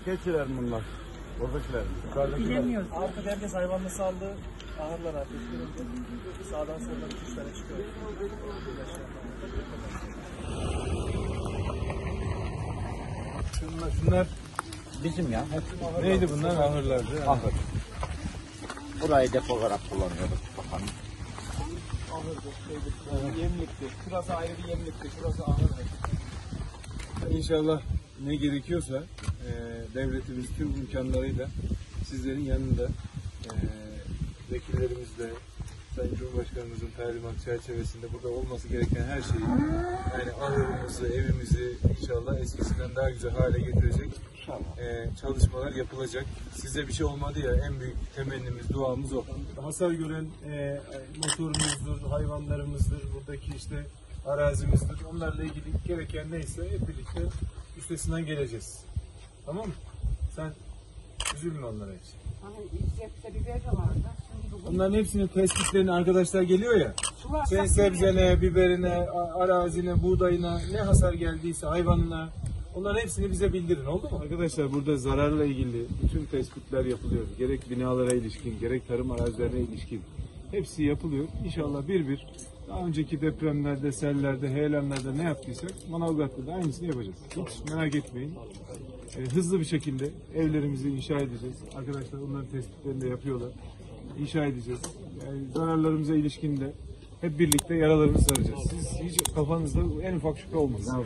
Keçiler mi bunlar? Oradakiler mi? Yukarıdakiler. Bilemiyoruz. Artık herkes hayvanını saldı. Ahırlar artık. Sağdan soldan 2-3 tane çıkıyor. Şunlar Bizim ya. neydi bunlar? Ahırlardı. Ahır. Burayı depo olarak kullanıyoruz. Bakalım. Ahırdı, şeydi, yemlikti. Şurası ayrı bir yemlikti. Şurası ahırdı. İnşallah ne gerekiyorsa devletimiz tüm imkanlarıyla sizlerin yanında vekillerimizle Sayın Cumhurbaşkanımızın talimat çerçevesinde burada olması gereken her şeyi yani ahırımızı, evimizi inşallah eskisinden daha güzel hale getirecek çalışmalar yapılacak. Size bir şey olmadı ya en büyük temennimiz, duamız o. Hasar gören motorumuzdur, hayvanlarımızdır, buradaki işte arazimizdir. Onlarla ilgili gereken neyse hep birlikte üstesinden geleceğiz. Tamam mı? Sen üzülme onlara hiç. Hani İzzet'te biber de vardı. Şimdi bugün Onların hepsinin tespitlerini arkadaşlar geliyor ya. sular Senin sebzene, biberine, arazine, buğdayına ne hasar geldiyse hayvanına onların hepsini bize bildirin, oldu mu? Arkadaşlar burada zararla ilgili bütün tespitler yapılıyor. Gerek binalara ilişkin, gerek tarım arazilerine ilişkin. Hepsi yapılıyor. İnşallah bir bir daha önceki depremlerde, sellerde, heyelanlarda ne yaptıysak Manavgat'ta da aynısını yapacağız. Hiç merak etmeyin. Hızlı bir şekilde evlerimizi inşa edeceğiz. Arkadaşlar onların tespitlerini de yapıyorlar. İnşa edeceğiz. Yani zararlarımıza ilişkin de hep birlikte yaralarımızı saracağız. Siz hiç kafanızda en ufak şüphe olmasın.